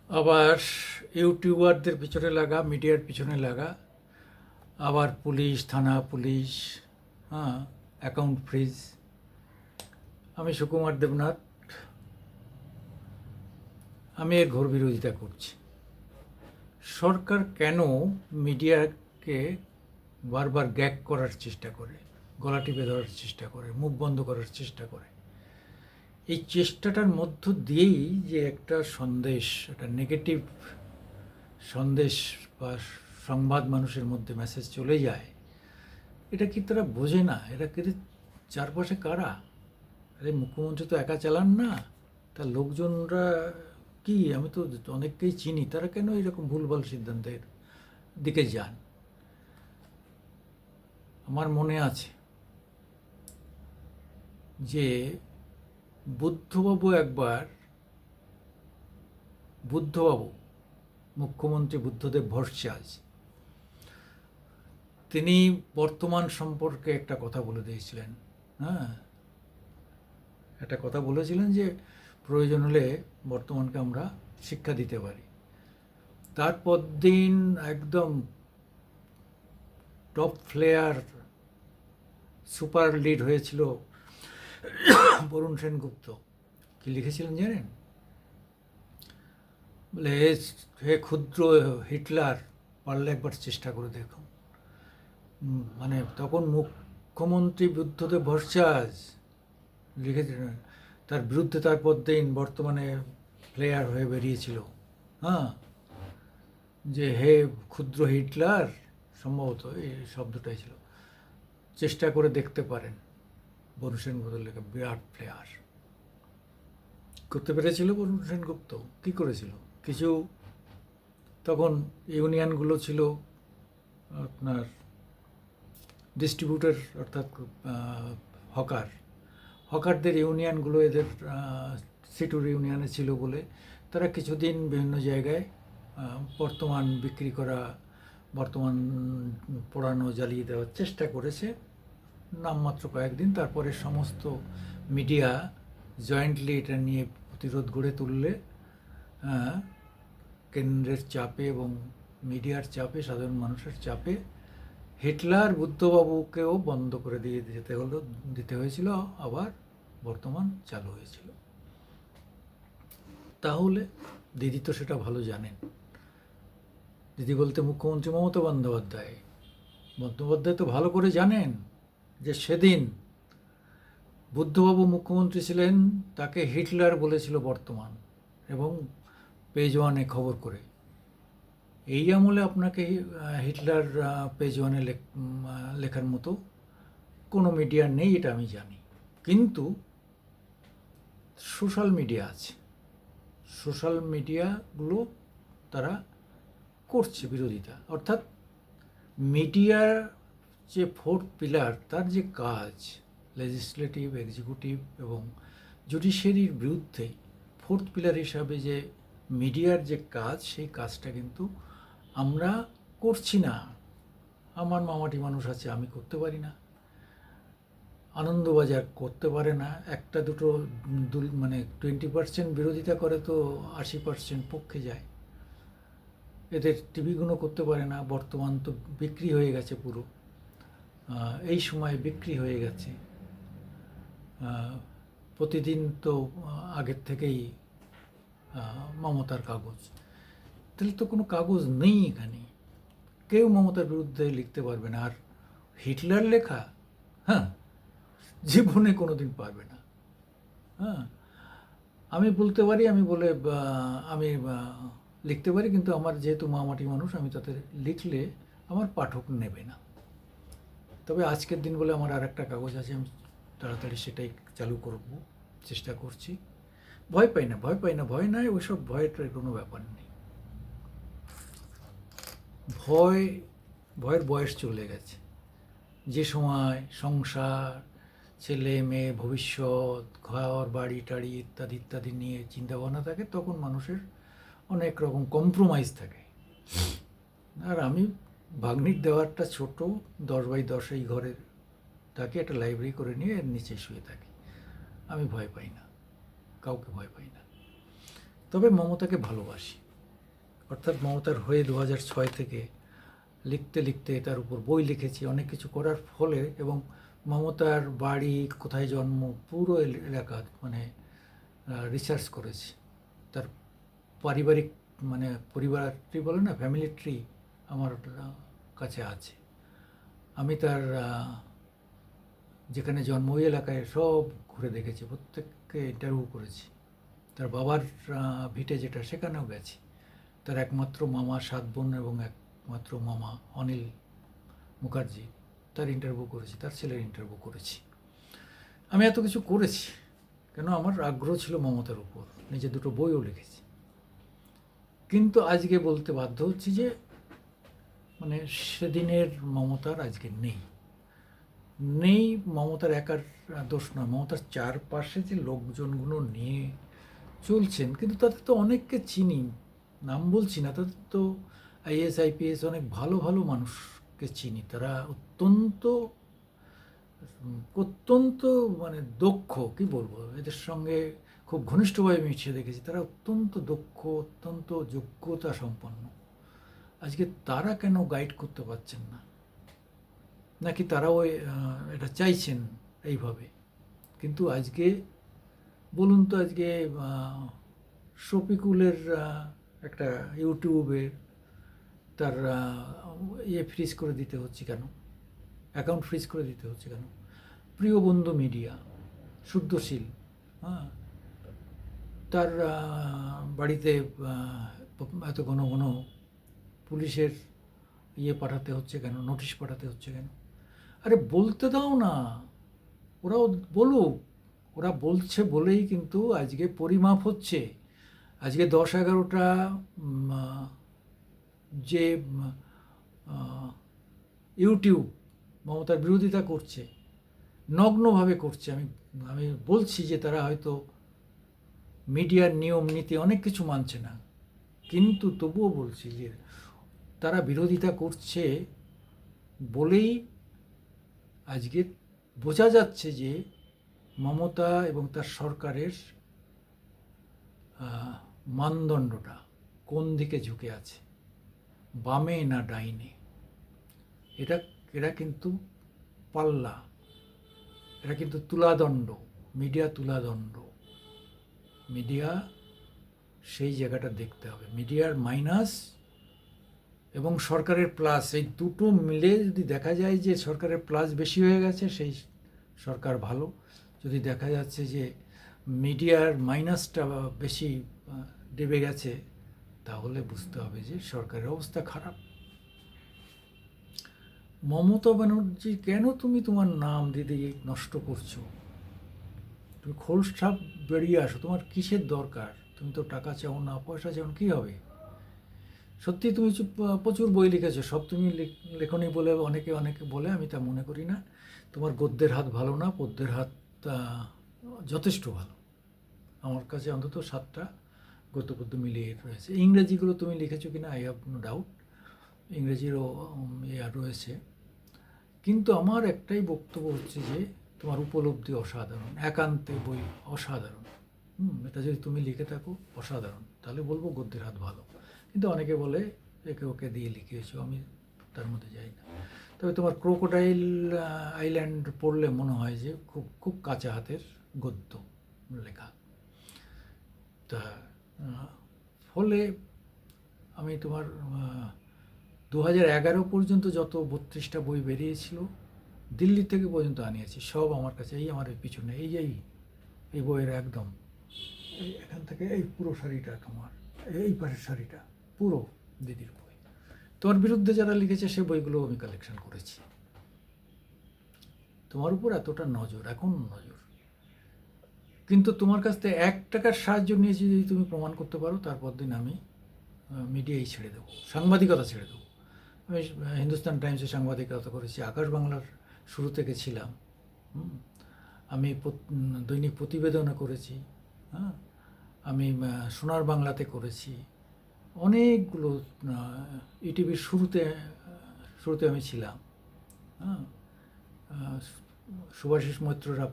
আবার ইউটিউবারদের পিছনে লাগা, মিডিয়ার পিছনে লাগা, আবার পুলিশ, থানা, পুলিশ, হ্যাঁ, অ্যাকাউন্ট ফ্রিজ। আমি সুকুমার দেবনাথ, আমি এর ঘোর বিরোধিতা করছি। সরকার কেন মিডিয়াকে বারবার গ্যাগ করার চেষ্টা করে, গলা টিপে ধরার চেষ্টা করে, মুখ বন্ধ করার চেষ্টা করে? এই চেষ্টাটার মধ্য দিয়েই যে একটা সন্দেশ, একটা নেগেটিভ সন্দেশ বা সংবাদ মানুষের মধ্যে মেসেজ চলে যায়, এটা কি তারা বোঝে না? এরা কিন্তু চারপাশে কারা? আরে মুখ্যমন্ত্রী তো একা চালান না, তার লোকজনরা কি, আমি তো অনেককেই চিনি, তারা কেন এরকম ভুলভাল সিদ্ধান্তের দিকে যান? আমার মনে আছে যে বুদ্ধবাবু মুখ্যমন্ত্রী বুদ্ধদেব ভট্টাচার্য, তিনি বর্তমান সম্পর্কে একটা কথা বলে দিয়েছিলেন। হ্যাঁ, একটা কথা বলেছিলেন যে প্রয়োজন হলে বর্তমানকে আমরা শিক্ষা দিতে পারি। তারপর দিন একদম টপ প্লেয়ার, সুপার লিড হয়েছিল বরুণ সেনগুপ্ত। কি লিখেছিলেন জানেন? বলে, হে ক্ষুদ্র হিটলার, পারলে একবার চেষ্টা করে দেখুন। মানে তখন মুখ্যমন্ত্রী বুদ্ধদেব ভট্টাচার্য লিখেছিলেন, তার বিরুদ্ধে তারপর দিন বর্তমানে প্লেয়ার হয়ে বেরিয়েছিল। হ্যাঁ, যে হে ক্ষুদ্র হিটলার, সম্ভবত এই শব্দটাই ছিল, চেষ্টা করে দেখতে পারেন। বরুণ সেনগুপ্ত লেখা, বিরাট প্লেয়ার। করতে পেরেছিল বরুণ সেনগুপ্ত? কী করেছিল? কিছু তখন ইউনিয়নগুলো ছিল আপনার ডিস্ট্রিবিউটর, অর্থাৎ হকার, হকারদের ইউনিয়নগুলো এদের সিটুর ইউনিয়নে ছিল বলে তারা কিছুদিন বিভিন্ন জায়গায় বর্তমান বিক্রি করা, বর্তমান পোড়ানো, জ্বালিয়ে দেওয়ার চেষ্টা করেছে, নামমাত্র কয়েকদিন। তারপরে সমস্ত মিডিয়া জয়েন্টলি এটা নিয়ে প্রতিরোধ গড়ে তুললে কেন্দ্রের চাপে এবং মিডিয়ার চাপে, সাধারণ মানুষের চাপে হিটলার বুদ্ধবাবুকেও বন্ধ করে দিতে হয়েছিল, আবার বর্তমান চালু হয়েছিল। তাহলে দিদি তো সেটা ভালো জানেন। দিদি বলতে মুখ্যমন্ত্রী মমতা বন্দ্যোপাধ্যায়। বন্দ্যোপাধ্যায় তো ভালো করে জানেন যে সেদিন বুদ্ধবাবু মুখ্যমন্ত্রী ছিলেন, তাকে হিটলার বলেছিল বর্তমান, এবং পেজ ওয়ানে খবর করে। এই আমলে আপনাকে হিটলার পেজ ওয়ানে লেখার মতো কোনো মিডিয়া নেই, এটা আমি জানি। কিন্তু সোশ্যাল মিডিয়া আছে, সোশ্যাল মিডিয়াগুলো তারা করছে বিরোধিতা। অর্থাৎ মিডিয়ার যে ফোর্থ পিলার, তার যে কাজ, লেজিসলেটিভ, এক্সিকিউটিভ এবং জুডিশিয়ারির বিরুদ্ধে ফোর্থ পিলার হিসাবে যে মিডিয়ার যে কাজ, সেই কাজটা কিন্তু আমরা করছি না। আমার মামাটি মানুষ আছে, আমি করতে পারি না। আনন্দবাজার করতে পারে না। একটা দুটো মানে 20% বিরোধিতা করে তো 80% পক্ষে যায়। এদের টিভিগুলো করতে পারে না। বর্তমান তো বিক্রি হয়ে গেছে পুরো, এই সময় বিক্রি হয়ে গেছে। প্রতিদিন তো আগের থেকেই মমতার কাগজ। তাহলে তো কোনো কাগজ নেই এখানে, কেউ মমতার বিরুদ্ধে লিখতে পারবে না। আর হিটলার লেখা, হ্যাঁ, জীবনে কোনো দিন পারবে না। হ্যাঁ, আমি বলতে পারি, আমি লিখতে পারি, কিন্তু আমার যেহেতু মামাটি মানুষ, আমি তাতে লিখলে আমার পাঠক নেবে না। তবে আজকের দিন বলে আমার আর একটা কাগজ আছে, আমি তাড়াতাড়ি সেটাই চালু করব, চেষ্টা করছি। ভয় পাই না, ভয় পাই না, ভয় নাই, ওইসব ভয়ের কোনো ব্যাপার নেই। ভয়ের বয়স চলে গেছে। যে সময় সংসার, ছেলে মেয়ে, ভবিষ্যৎ, ঘর বাড়ি টাড়ি ইত্যাদি ইত্যাদি নিয়ে চিন্তাভাবনা থাকে, তখন মানুষের অনেক রকম কম্প্রোমাইজ থাকে। আর আমি ভাগ্নির দেওয়ারটা ছোট, 10x10 এই ঘরের, তাকে একটা লাইব্রেরি করে নিয়ে এর নিচে শুয়ে থাকি। আমি ভয় পাই না, কাউকে ভয় পাই না। তবে মমতাকে ভালোবাসি। অর্থাৎ মমতার হয়ে 2006 থেকে লিখতে লিখতে তার উপর বই লিখেছি, অনেক কিছু করার ফলে, এবং মমতার বাড়ি, কোথায় জন্ম, পুরো এলাকা মানে রিসার্চ করেছি। তার পারিবারিক মানে পরিবার ট্রি বলে না, ফ্যামিলি ট্রি আমার কাছে আছে। আমি তার যেখানে জন্ম ওই এলাকায় সব ঘুরে দেখেছি, প্রত্যেককে ইন্টারভিউ করেছি। তার বাবার ভিটে যেটা, সেখানেও গেছি। তার একমাত্র মামা, 7 বোন এবং একমাত্র মামা অনিল মুখার্জি, তার ইন্টারভিউ করেছি, তার ছেলের ইন্টারভিউ করেছি। আমি এত কিছু করেছি কেন? আমার আগ্রহ ছিল মমতার উপর, নিজে 2টো বইও লিখেছি। কিন্তু আজকে বলতে বাধ্য হচ্ছি যে মানে সেদিনের মমতার আজকে নেই। নেই মমতার একার দোষ নয়, মমতার চারপাশে যে লোকজনগুলো নিয়ে চলছেন, কিন্তু তাদের তো অনেককে চিনি, নাম বলছি না, তাদের তো আইএস আইপিএস অনেক ভালো ভালো মানুষকে চিনি। তারা অত্যন্ত অত্যন্ত মানে দক্ষ, কি বলবো, এদের সঙ্গে খুব ঘনিষ্ঠভাবে মিশে দেখেছি। তারা অত্যন্ত দক্ষ, অত্যন্ত যোগ্যতা সম্পন্ন। আজকে তারা কেন গাইড করতে পারছেন না? নাকি তারাও এটা চাইছেন এইভাবে? কিন্তু আজকে বলুন তো, আজকে শফিকুলের একটা ইউটিউবে তার ফ্রিজ করে দিতে হচ্ছে কেন? অ্যাকাউন্ট ফ্রিজ করে দিতে হচ্ছে কেন? প্রিয় বন্ধু মিডিয়া, শুদ্ধশীল, হ্যাঁ, তার বাড়িতে এত ঘন ঘন পুলিশের পাঠাতে হচ্ছে কেন? নোটিশ পাঠাতে হচ্ছে কেন? আরে বলতে দাও না, ওরাও বলুক। ওরা বলছে বলেই কিন্তু আজকে পরিমাপ হচ্ছে। আজকে 10-11টা যে ইউটিউব মমতার বিরোধিতা করছে, নগ্নভাবে করছে। আমি বলছি যে তারা হয়তো মিডিয়ার নিয়ম নীতি অনেক কিছু মানছে না, কিন্তু তবুও বলছি যে তারা বিরোধিতা করছে বলেই আজকে বোঝা যাচ্ছে যে মমতা এবং তার সরকারের মানদণ্ডটা কোন দিকে ঝুঁকে আছে, বামে না ডাইনে। এরা কিন্তু পাল্লা, এরা কিন্তু তুলাদণ্ড, মিডিয়া তুলাদণ্ড। মিডিয়া সেই জায়গাটা দেখতে হবে। মিডিয়ার মাইনাস এবং সরকারের প্লাস, এই দুটো মিলে যদি দেখা যায় যে সরকারের প্লাস বেশি হয়ে গেছে, সেই সরকার ভালো। যদি দেখা যাচ্ছে যে মিডিয়ার মাইনাসটা বেশি ডেবে গেছে, তাহলে বুঝতে হবে যে সরকারের অবস্থা খারাপ। মমতা ব্যানার্জি, কেন তুমি তোমার নাম দিদি নষ্ট করছো? তুমি খোলসা বেরিয়ে আসো, তোমার কিসের দরকার? তুমি তো টাকা চাও না, পয়সা চাও না, কী হবে? সত্যি তুমি প্রচুর বই লিখেছো, সব তুমি লেখনি বলে অনেকে বলে, আমি তা মনে করি না। তোমার গদ্যের হাত ভালো না, পদ্যের হাত যথেষ্ট ভালো। আমার কাছে অন্তত 7টা গদ্য পদ্য মিলিয়ে রয়েছে। ইংরেজিগুলো তুমি লিখেছো কিনা আই হ্যাভ নো ডাউট, ইংরেজিরও রয়েছে। কিন্তু আমার একটাই বক্তব্য হচ্ছে যে তোমার উপলব্ধি অসাধারণ, একান্তে বই অসাধারণ। এটা যদি তুমি লিখে থাকো অসাধারণ, তাহলে বলবো গদ্যের হাত ভালো। কিন্তু অনেকে বলে একে ওকে দিয়ে লিখিয়েছো, আমি তার মধ্যে যাই না। তবে তোমার ক্রোকোডাইল আইল্যান্ড পড়লে মনে হয় যে খুব খুব কাঁচা হাতের গদ্য লেখা। তা ফলে আমি তোমার 2011 পর্যন্ত যত 32টা বই বেরিয়েছিল, দিল্লি থেকে পর্যন্ত আনিয়েছি, সব আমার কাছে। এই আমার এই পিছনে এই বইয়ের একদম এই এখান থেকে এই পুরো শাড়িটা তোমার, এই পাশের শাড়িটা পুরো দিদির বই। তোমার বিরুদ্ধে যারা লিখেছে সে বইগুলো আমি কালেকশন করেছি। তোমার উপর এতটা নজর, এখন নজর, কিন্তু তোমার কাছ থেকে 1 টাকার সাহায্য নিয়েছি যদি তুমি প্রমাণ করতে পারো, তারপর দিন আমি মিডিয়াই ছেড়ে দেবো, সাংবাদিকতা ছেড়ে দেবো। আমি হিন্দুস্তান টাইমসে সাংবাদিকতা করেছি, আকাশ বাংলার শুরু থেকে ছিলাম। আমি দৈনিক প্রতিবেদনে করেছি, হ্যাঁ, আমি সোনার বাংলাতে করেছি, অনেকগুলো ইটিভির শুরুতে আমি ছিলাম। হ্যাঁ, শুভাশিস মৈত্ররা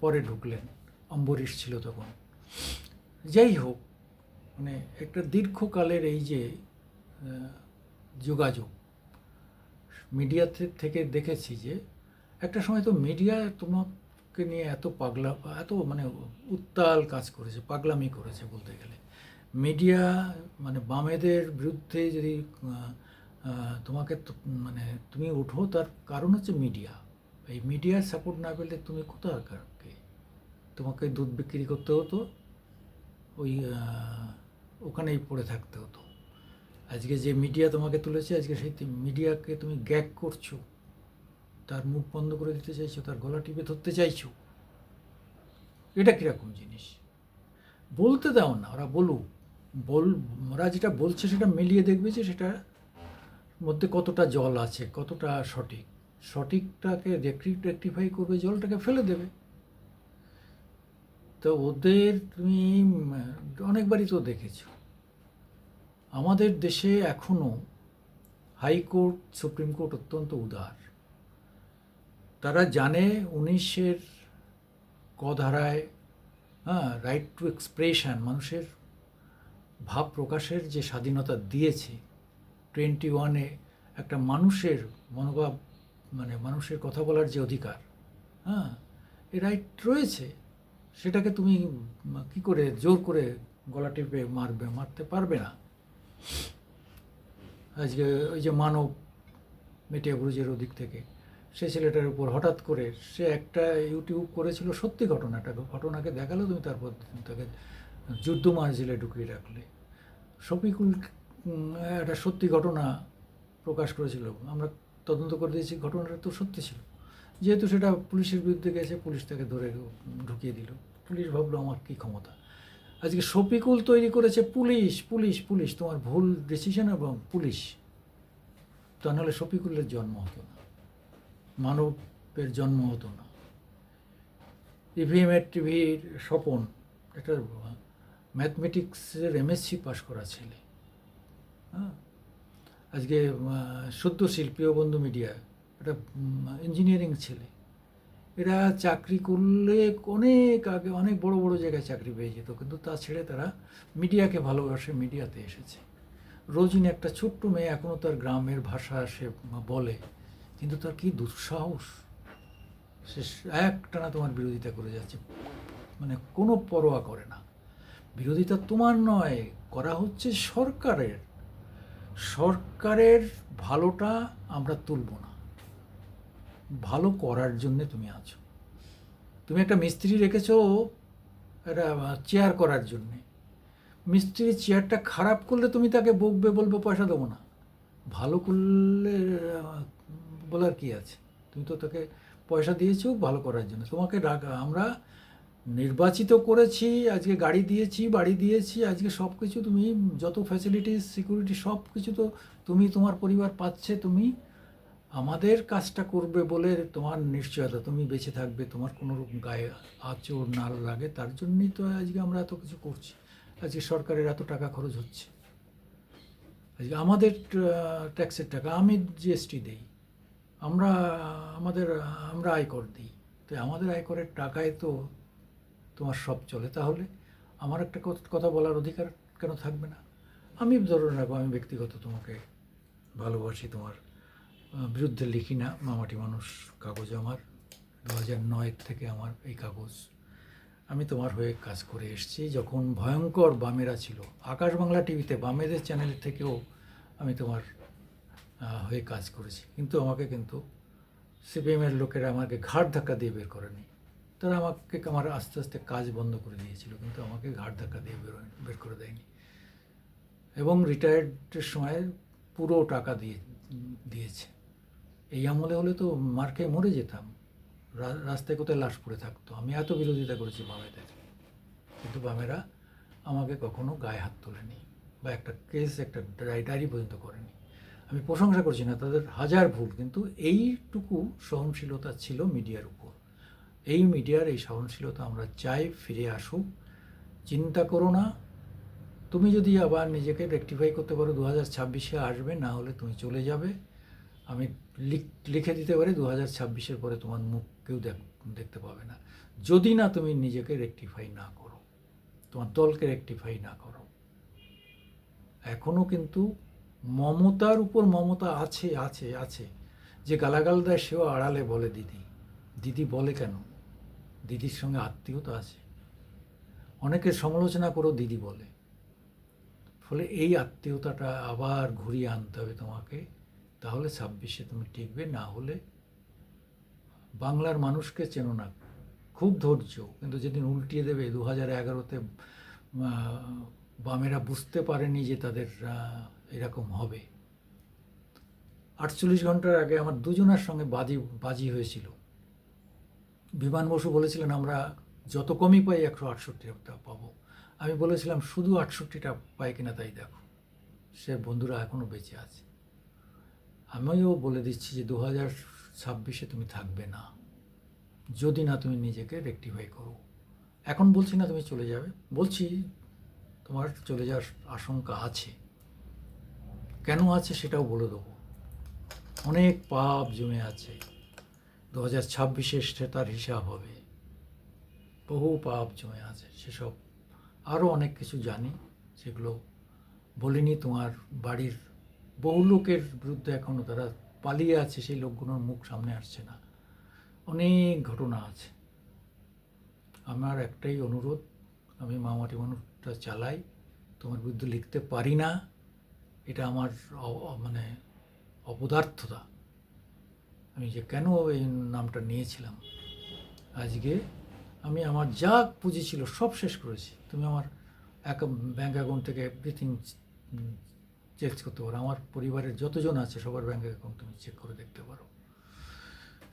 পরে ঢুকলেন, অম্বরীশ ছিল তখন। যাই হোক, মানে একটা দীর্ঘকালের এই যে যোগাযোগ মিডিয়া থেকে দেখেছি যে একটা সময় তো মিডিয়া তোমাকে নিয়ে এত পাগলা, এত মানে উত্তাল কাজ করেছে, পাগলামি করেছে বলতে গেলে। মিডিয়া মানে বামেদের বিরুদ্ধে যদি তোমাকে মানে তুমি উঠো, তার কারণ হচ্ছে মিডিয়া। এই মিডিয়ার সাপোর্ট না পেলে তুমি কোথাকার কে? তোমাকে দুধ বিক্রি করতে হতো, ওই ওখানেই পড়ে থাকতে হতো। আজকে যে মিডিয়া তোমাকে তুলেছে, আজকে সেই মিডিয়াকে তুমি গ্যাগ করছো, তার মুখ বন্ধ করে দিতে চাইছো, তার গলা টিপে ধরতে চাইছো। এটা কীরকম জিনিস? বলতে দাও না, ওরা বলুক। ওরা যেটা বলছে সেটা মিলিয়ে দেখবে যে সেটার মধ্যে কতটা জল আছে, কতটা সঠিক। সঠিকটাকে রেকটিফাই করবে, জলটাকে ফেলে দেবে। তো ওদের তুমি অনেকবারই তো দেখেছো। আমাদের দেশে এখনও হাইকোর্ট, সুপ্রিম কোর্ট অত্যন্ত উদার। তারা জানে 19-এর ক ধারায় রাইট টু এক্সপ্রেশন, মানুষের ভাব প্রকাশের যে স্বাধীনতা দিয়েছে, 21-এ একটা মানুষের মনোভাব, মানে মানুষের কথা বলার যে অধিকার, এই রাইট রয়েছে। সেটাকে তুমি কি করে জোর করে গলা টিপে মারতে পারবে না। আজকে ওই যে মানব মেটিয়া ব্রুজের ওদিক থেকে সে ছেলেটার উপর হঠাৎ করে সে একটা ইউটিউব করেছিল, সত্যি ঘটনাকে দেখালো, তুমি তারপর তাকে যুদ্ধ মার্জিলে ঢুকিয়ে রাখলে। শফিকুল একটা সত্যি ঘটনা প্রকাশ করেছিল, আমরা তদন্ত করে দিয়েছি, ঘটনাটা তো সত্যি ছিল। যেহেতু সেটা পুলিশের বিরুদ্ধে গেছে, পুলিশ তাকে ধরে ঢুকিয়ে দিল। পুলিশ ভাবলো আমার কী ক্ষমতা। আজকে শফিকুল তৈরি করেছে পুলিশ, পুলিশ, পুলিশ, তোমার ভুল ডিসিশন এবং পুলিশ। তা নাহলে শফিকুলের জন্ম হতো না, মানবের জন্ম হতো না। ইভিএমের টিভির স্বপন একটা ম্যাথমেটিক্সের এমএসসি পাশ করা ছেলে, আজকে সদ্য শিল্পীয় বন্ধু মিডিয়া একটা ইঞ্জিনিয়ারিং ছেলে। এরা চাকরি করলে অনেক আগে অনেক বড় বড় জায়গায় চাকরি পেয়ে যেত, কিন্তু তা ছেড়ে তারা মিডিয়াকে ভালোবাসে, মিডিয়াতে এসেছে। রোজিন একটা ছোট্ট মেয়ে, এখনও তার গ্রামের ভাষা সে বলে, কিন্তু তার কি দুঃসাহস! সে একটানা তোমার বিরোধিতা করে যাচ্ছে, মানে কোনো পরোয়া করে না। বিরোধিতা তোমার নয়, করা হচ্ছে সরকারের। সরকারের ভালোটা আমরা তুলব না, ভালো করার জন্যে তুমি আছো। তুমি একটা মিস্ত্রি রেখেছো একটা চেয়ার করার জন্যে। মিস্ত্রি চেয়ারটা খারাপ করলে তুমি তাকে বকবে, বলবে পয়সা দেবো না। ভালো করলে বলার কি আছে? তুমি তো তাকে পয়সা দিয়েছো ভালো করার জন্য। তোমাকে আমরা নির্বাচিত করেছি, আজকে গাড়ি দিয়েছি, বাড়ি দিয়েছি, আজকে সব কিছু তুমি, যত ফ্যাসিলিটিস, সিকিউরিটি, সব কিছু তো তুমি, তোমার পরিবার পাচ্ছে। তুমি আমাদের কাজটা করবে বলে তোমার নিশ্চয়তা, তুমি বেঁচে থাকবে, তোমার কোনো গায়ে আঁচড় না লাগে, তার জন্যই তো আজকে আমরা এত কিছু করছি। আজকে সরকারের এত টাকা খরচ হচ্ছে, আজকে আমাদের ট্যাক্সের টাকা, আমি জিএসটি দিই, আমরা আয়কর দিই। তো আমাদের আয়করের টাকায় তো তোমার সব চলে। তাহলে আমার একটা কথা বলার অধিকার কেন থাকবে না? আমি ধরে রাখবো, আমি ব্যক্তিগত তোমাকে ভালোবাসি, তোমার বিরুদ্ধে লিখি না। মামাটি মানুষ কাগজ আমার 2009 থেকে আমার এই কাগজ। আমি তোমার হয়ে কাজ করে এসেছি। যখন ভয়ঙ্কর বামেরা ছিল, আকাশ বাংলা টিভিতে বামেদের চ্যানেল থেকেও আমি তোমার হয়ে কাজ করেছি, কিন্তু আমাকে কিন্তু সিপিএমের লোকেরা আমাকে ঘাড় ধাক্কা দিয়ে বের করেনি। তারা আমাকে আমার আস্তে আস্তে কাজ বন্ধ করে দিয়েছিল, কিন্তু আমাকে ঘাড় ধাক্কা দিয়ে বের করে দেয়নি। এবং রিটায়ার্ডের সময় পুরো টাকা দিয়েছে। এই আমলে হলে তো মার খেয়ে মরে যেতাম, রাস্তায় কোথায় লাশ পড়ে থাকতো। আমি এত বিরোধিতা করেছি বামেদের, কিন্তু বামেরা আমাকে কখনো গায়ে হাত তোলেনি, বা একটা কেস, একটা ডায়েরি পর্যন্ত করেনি। আমি প্রশংসা করছি না, তাদের হাজার ভুল, কিন্তু এইটুকু সহনশীলতা ছিল মিডিয়ার উপর। এই মিডিয়ার এই সহনশীলতা আমরা চাই ফিরে আসুক। চিন্তা করো না, তুমি যদি আবার নিজেকে রেকটিফাই করতে পারো 2026-এ আসবে, না হলে তুমি চলে যাবে। আমি লিখে দিতে পারি 2026-এর পরে তোমার মুখ কেউ দেখতে পাবে না, যদি না তুমি নিজেকে রেকটিফাই না করো, তোমার দলকে রেকটিফাই না করো। এখনও কিন্তু মমতার উপর মমতা আছে আছে আছে। যে গালাগাল দেয় সেও আড়ালে বলে দিদি। দিদি বলে কেন? দিদির সঙ্গে আত্মীয়তা আছে। অনেকের সমালোচনা করেও দিদি বলে। ফলে এই আত্মীয়তাটা আবার ঘুরিয়ে আনতে হবে তোমাকে, তাহলে 26-এ তুমি টিকবে। না হলে বাংলার মানুষকে চেনো না, খুব ধৈর্য, কিন্তু যেদিন উল্টিয়ে দেবে 2011-তে বামেরা বুঝতে পারেনি যে তাদের এরকম হবে। 48 ঘন্টার আগে আমার দুজনের সঙ্গে বাজি হয়েছিল। বিমান বসু বলেছিলেন আমরা যত কমই পাই 168টা পাবো। আমি বলেছিলাম শুধু 68টা পাই কিনা তাই দেখো। সে বন্ধুরা এখনও বেঁচে আছে। আমিও বলে দিচ্ছি যে 2026-এ তুমি থাকবে না, যদি না তুমি নিজেকে রেকটিফাই করো। এখন বলছি না তুমি চলে যাবে, বলছি তোমার চলে যাওয়ার আশঙ্কা আছে। কেন আছে সেটাও বলে দেবো। অনেক পাপ জমে আছে, 2026-এ এসে তার হিসাব হবে। বহু পাপ জমে আছে, সেসব আরও অনেক কিছু জানি, সেগুলো বলিনি। তোমার বাড়ির বহু লোকের বিরুদ্ধে এখনও তারা পালিয়ে আছে, সেই লোকগুলোর মুখ সামনে আসছে না। অনেক ঘটনা আছে। আমার একটাই অনুরোধ, আমি মামাটি মানুষটা চালাই, তোমার বিরুদ্ধে লিখতে পারি না, এটা আমার মানে অপদার্থতা। আমি যে কেন এই নামটা নিয়েছিলাম, আজকে আমি আমার যা পুঁজি ছিল সব শেষ করেছি। তুমি আমার ব্যাঙ্ক অ্যাকাউন্ট থেকে এভরিথিং চেক করতে পারো। আমার পরিবারের যতজন আছে সবার ব্যাঙ্ক অ্যাকাউন্ট তুমি চেক করে দেখতে পারো।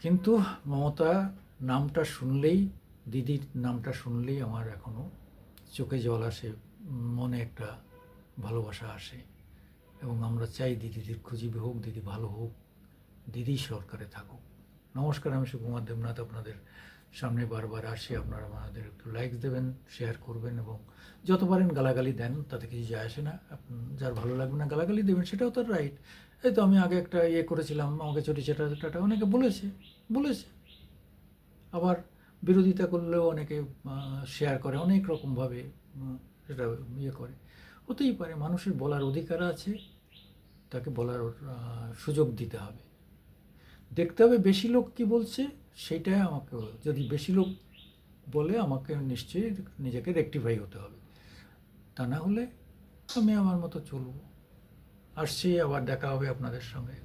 কিন্তু মমতা নামটা শুনলেই, দিদির নামটা শুনলেই আমার এখনও চোখে জল আসে, মনে একটা ভালোবাসা আসে। এবং আমরা চাই দিদি দীর্ঘজীবী হোক, দিদি ভালো হোক, দিদি সরকারে থাকুক। নমস্কার, আমি সুকুমার দেবনাথ আপনাদের সামনে বারবার আসি। আপনারা আমাদের একটু লাইক দেবেন, শেয়ার করবেন, এবং যত পারেন গালাগালি দেন, তাতে কিছু যায় আসে না। যার ভালো লাগবে না গালাগালি দেবেন, সেটাও তার রাইট। এই তো আমি আগে একটা করেছিলাম, আমাকে চটি চাটা অনেকে বলেছে। আবার বিরোধিতা করলেও অনেকে শেয়ার করে, অনেক রকমভাবে সেটা করে। হতেই পারে, মানুষের বলার অধিকার আছে, তাকে বলার সুযোগ দিতে হবে। দেখতে হবে বেশি লোক কি বলছে, সেইটাই আমাকে, যদি বেশি লোক বলে আমাকে নিশ্চয়ই নিজেকে রেকটিফাই হতে হবে। তা না হলে আমি আমার মতো চলব। আসছি, আবার দেখা হবে আপনাদের সঙ্গে।